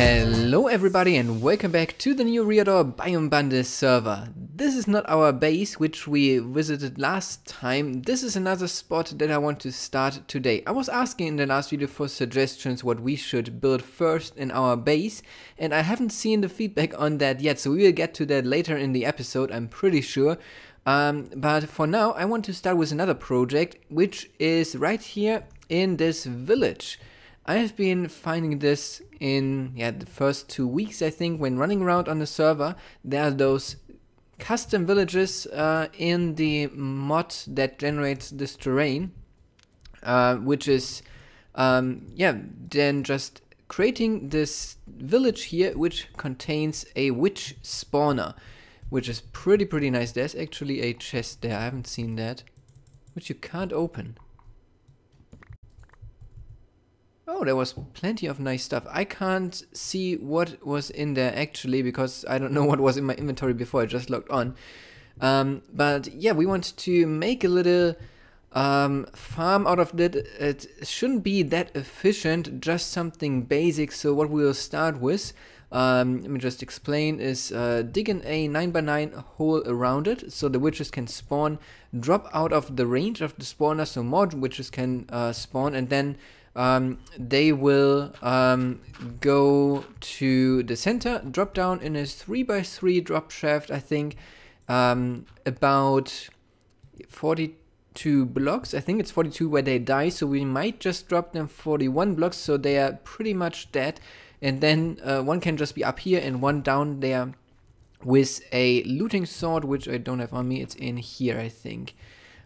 Hello everybody and welcome back to the new Eriador Biome Bundle Server. This is not our base which we visited last time. This is another spot that I want to start today. I was asking in the last video for suggestions what we should build first in our base, and I haven't seen the feedback on that yet, so we will get to that later in the episode, I'm pretty sure. But for now I want to start with another project which is right here in this village. I have been finding this in the first 2 weeks, I think, when running around on the server. There are those custom villages in the mod that generates this terrain, which is then just creating this village here which contains a witch spawner, which is pretty nice. There's actually a chest there, I haven't seen that, which you can't open. Oh, there was plenty of nice stuff. I can't see what was in there actually because I don't know what was in my inventory before I just logged on. But yeah, we want to make a little farm out of it. It shouldn't be that efficient, just something basic. So what we will start with, let me just explain, is digging a 9x9 hole around it so the witches can spawn, drop out of the range of the spawner so more witches can spawn, and then they will go to the center, drop down in a 3x3 drop shaft, I think, about 42 blocks. I think it's 42 where they die, so we might just drop them 41 blocks, so they are pretty much dead. And then one can just be up here and one down there with a looting sword, which I don't have on me. It's in here, I think.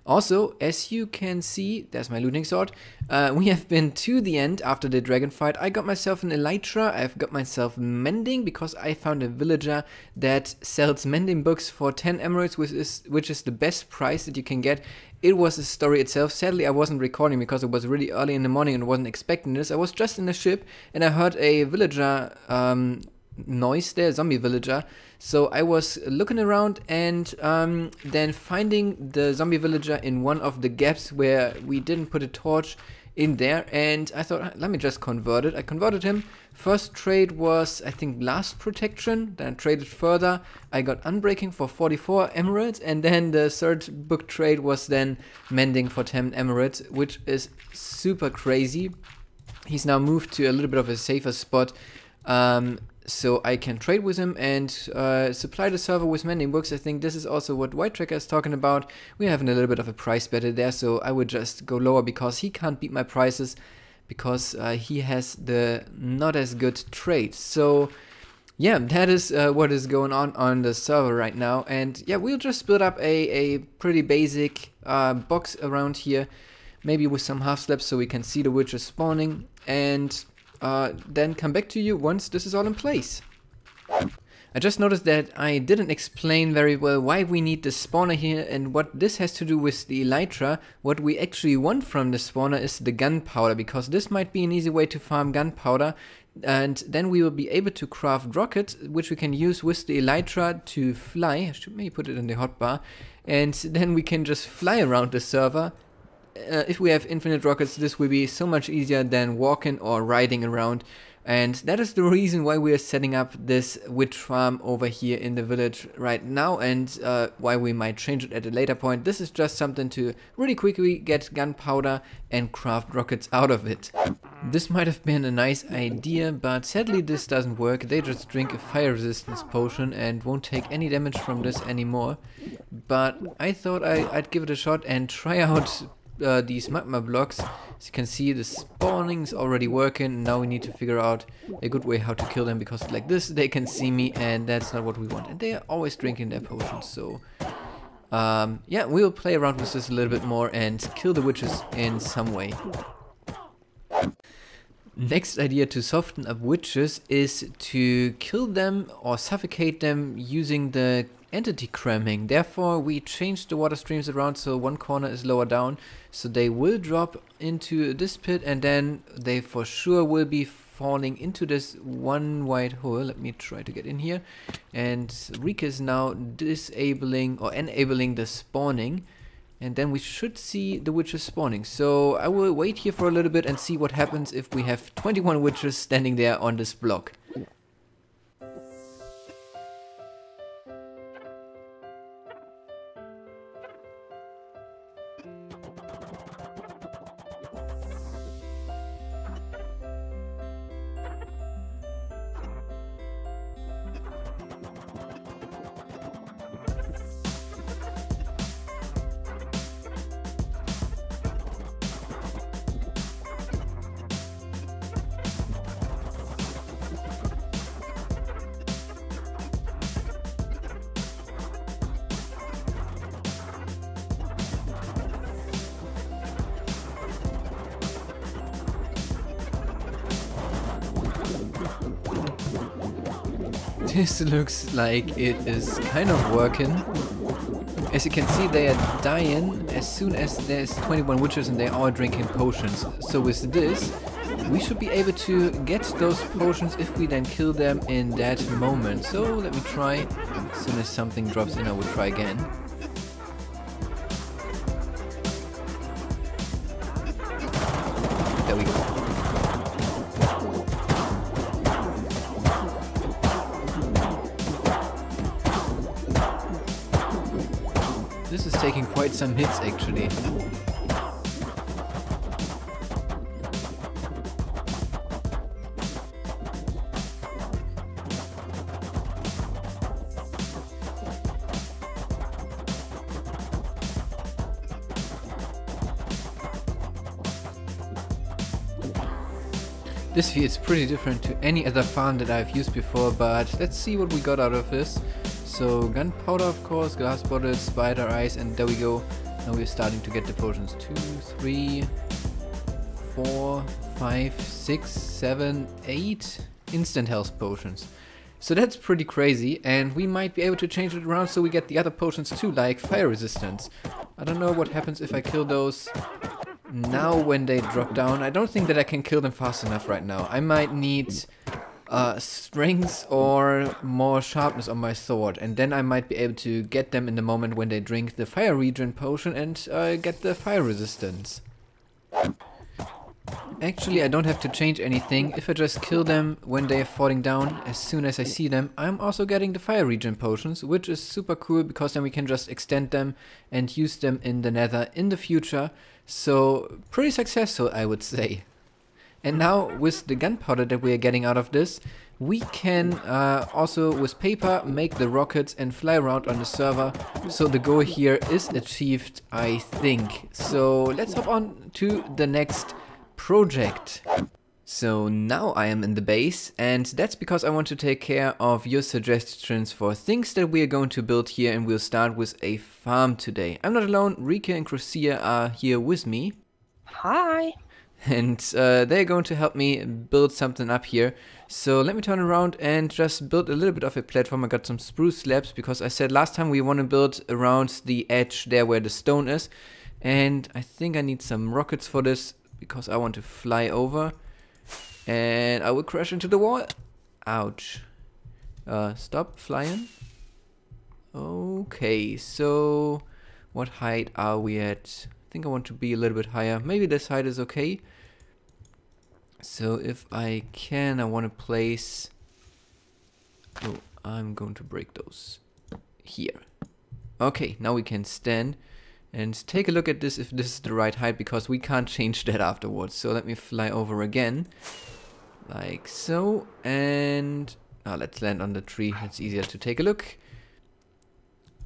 Also, as you can see, there's my looting sword. We have been to the end after the dragon fight. I got myself an elytra, I've got myself mending because I found a villager that sells mending books for 10 emeralds, which is the best price that you can get. It was a story itself. Sadly, I wasn't recording because it was really early in the morning and wasn't expecting this. I was just in the ship and I heard a villager noise there, zombie villager. So I was looking around and then finding the zombie villager in one of the gaps where we didn't put a torch in there, and I thought, let me just convert it. I converted him. First trade was, I think, blast protection, then I traded further. I got unbreaking for 44 emeralds, and then the third book trade was then mending for 10 emeralds, which is super crazy. He's now moved to a little bit of a safer spot, so I can trade with him and supply the server with mending books. I think this is also what White Tracker is talking about. We're having a little bit of a price battle there, so I would just go lower because he can't beat my prices because he has the not as good trade. So yeah, that is what is going on the server right now. And yeah, we'll just build up a pretty basic box around here, maybe with some half slabs so we can see the witches spawning, and then come back to you once this is all in place. I just noticed that I didn't explain very well why we need the spawner here and what this has to do with the elytra. What we actually want from the spawner is the gunpowder, because this might be an easy way to farm gunpowder, and then we will be able to craft rockets which we can use with the elytra to fly. I should maybe put it in the hotbar, and then we can just fly around the server. If we have infinite rockets, this will be so much easier than walking or riding around, and that is the reason why we are setting up this witch farm over here in the village right now, and why we might change it at a later point. This is just something to really quickly get gunpowder and craft rockets out of it. This might have been a nice idea, but sadly this doesn't work. They just drink a fire resistance potion and won't take any damage from this anymore. But I thought I'd give it a shot and try out these magma blocks. As you can see, the spawning is already working. Now we need to figure out a good way how to kill them, because like this they can see me and that's not what we want, and they are always drinking their potions. So yeah, we'll play around with this a little bit more and kill the witches in some way. Next idea to soften up witches is to kill them or suffocate them using the entity cramming. Therefore we changed the water streams around so one corner is lower down, so they will drop into this pit and then they for sure will be falling into this one white hole. Let me try to get in here, and Reek is now disabling or enabling the spawning, and then we should see the witches spawning. So I will wait here for a little bit and see what happens if we have 21 witches standing there on this block. This looks like it is kind of working. As you can see, they are dying as soon as there's 21 witches and they're all drinking potions. So with this, we should be able to get those potions if we then kill them in that moment. So let me try. As soon as something drops in, I will try again. There we go. This is taking quite some hits actually. This feels pretty different to any other farm that I've used before, but let's see what we got out of this. So gunpowder, of course, glass bottles, spider eyes, and there we go. Now we're starting to get the potions. 2, 3, 4, 5, 6, 7, 8 instant health potions. So that's pretty crazy, and we might be able to change it around so we get the other potions too, like fire resistance. I don't know what happens if I kill those now when they drop down. I don't think that I can kill them fast enough right now. I might need strength or more sharpness on my sword, and then I might be able to get them in the moment when they drink the fire regen potion and get the fire resistance. Actually, I don't have to change anything. If I just kill them when they are falling down, as soon as I see them, I'm also getting the fire regen potions, which is super cool because then we can just extend them and use them in the nether in the future. So pretty successful, I would say. And now with the gunpowder that we are getting out of this, we can also with paper make the rockets and fly around on the server. So the goal here is achieved, I think. So let's hop on to the next project. So now I am in the base, and that's because I want to take care of your suggestions for things that we are going to build here, and we'll start with a farm today. I'm not alone, Rika and Cryssiya are here with me. Hi! And they're going to help me build something up here. So let me turn around and just build a little bit of a platform. I got some spruce slabs because I said last time we want to build around the edge there where the stone is. And I think I need some rockets for this because I want to fly over. And I will crash into the wall. Ouch. Stop flying. Okay, so what height are we at? I think I want to be a little bit higher. Maybe this height is okay. So if I can, I want to place... Oh, I'm going to break those here. Okay, now we can stand and take a look at this if this is the right height, because we can't change that afterwards. So let me fly over again. Like so. And let's land on the tree. It's easier to take a look.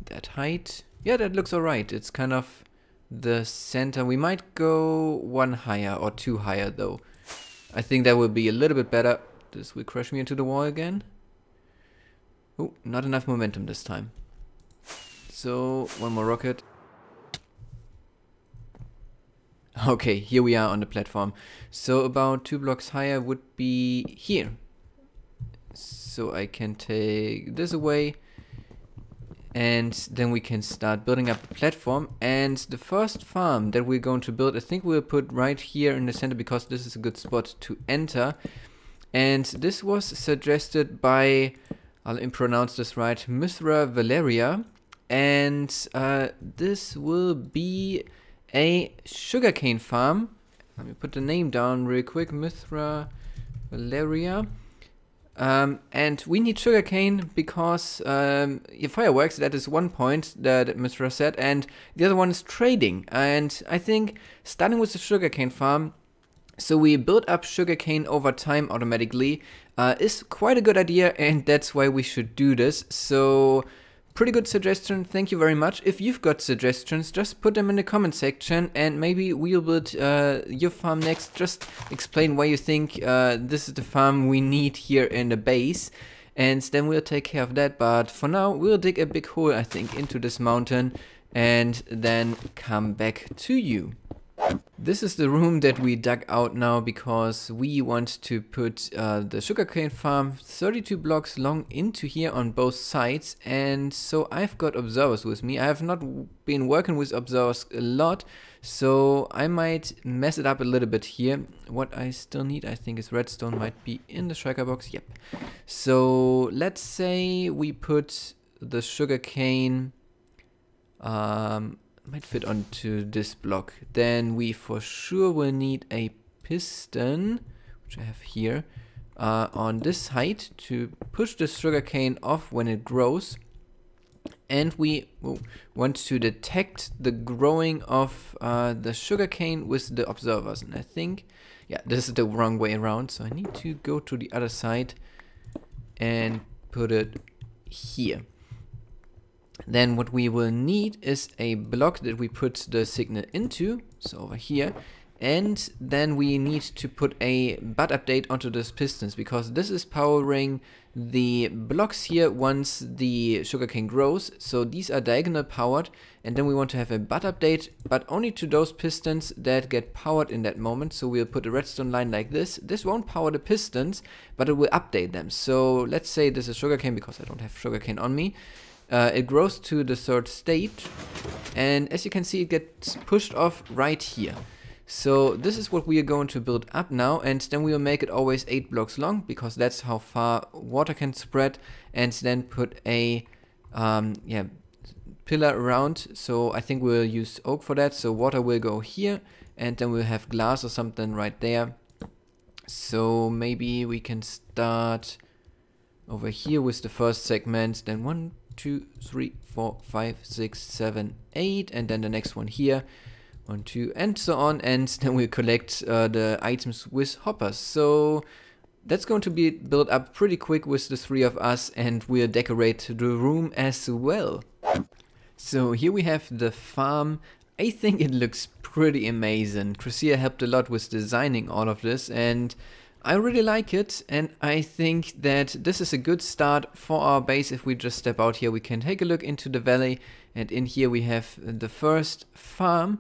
That height. Yeah, that looks alright. It's kind of the center. We might go one higher or two higher though. I think that will be a little bit better. This will crash me into the wall again. Oh, not enough momentum this time. So, one more rocket. Okay, here we are on the platform. So about 2 blocks higher would be here. So I can take this away. And then we can start building up the platform. And the first farm that we're going to build, I think we'll put right here in the center because this is a good spot to enter. And this was suggested by, I'll pronounce this right, Mithra Valeria. And this will be a sugarcane farm. Let me put the name down real quick, Mithra Valeria. And we need sugarcane because fireworks, that is one point that Mithra said, and the other one is trading. And I think starting with the sugarcane farm, so we build up sugarcane over time automatically, is quite a good idea, and that's why we should do this. So pretty good suggestion, thank you very much. If you've got suggestions, just put them in the comment section and maybe we'll build your farm next. Just explain why you think this is the farm we need here in the base, and then we'll take care of that. But for now, we'll dig a big hole, I think, into this mountain and then come back to you. This is the room that we dug out now because we want to put the sugarcane farm 32 blocks long into here on both sides, and so I've got observers with me. I have not been working with observers a lot, so I might mess it up a little bit here. What I still need, I think, is redstone. Might be in the striker box. Yep. So let's say we put the sugarcane might fit onto this block. Then we for sure will need a piston, which I have here, on this height to push the sugarcane off when it grows. And we want to detect the growing of the sugarcane with the observers. And I think, yeah, this is the wrong way around. So I need to go to the other side and put it here. Then what we will need is a block that we put the signal into, so over here, and then we need to put a bud update onto those pistons, because this is powering the blocks here once the sugarcane grows. So these are diagonal powered, and then we want to have a bud update, but only to those pistons that get powered in that moment. So we'll put a redstone line like this. This won't power the pistons, but it will update them. So let's say this is sugarcane, because I don't have sugarcane on me. It grows to the 3rd stage, and as you can see, it gets pushed off right here. So this is what we are going to build up now, and then we will make it always 8 blocks long, because that's how far water can spread, and then put a pillar around. So I think we'll use oak for that, so water will go here, and then we'll have glass or something right there. So maybe we can start over here with the first segment, then 1, 2, 3, 4, 5, 6, 7, 8, and then the next one here, 1, 2, and so on, and then we'll collect the items with hoppers. So that's going to be built up pretty quick with the 3 of us, and we'll decorate the room as well. So here we have the farm. I think it looks pretty amazing. Cryssiya helped a lot with designing all of this, and I really like it, and I think that this is a good start for our base. If we just step out here, we can take a look into the valley, and in here we have the first farm.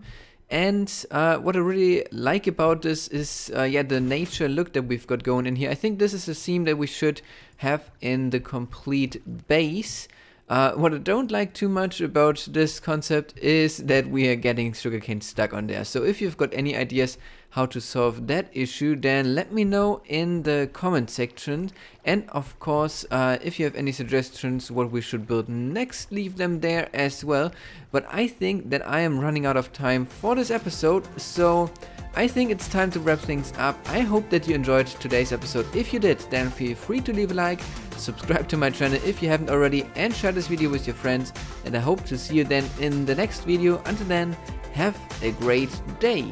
And what I really like about this is the nature look that we've got going in here. I think this is a theme that we should have in the complete base. What I don't like too much about this concept is that we are getting sugarcane stuck on there. So if you've got any ideas how to solve that issue, then let me know in the comment section. And of course, if you have any suggestions what we should build next, leave them there as well. But I think that I am running out of time for this episode, so I think it's time to wrap things up. I hope that you enjoyed today's episode. If you did, then feel free to leave a like, subscribe to my channel if you haven't already, and share this video with your friends. And I hope to see you then in the next video. Until then, have a great day.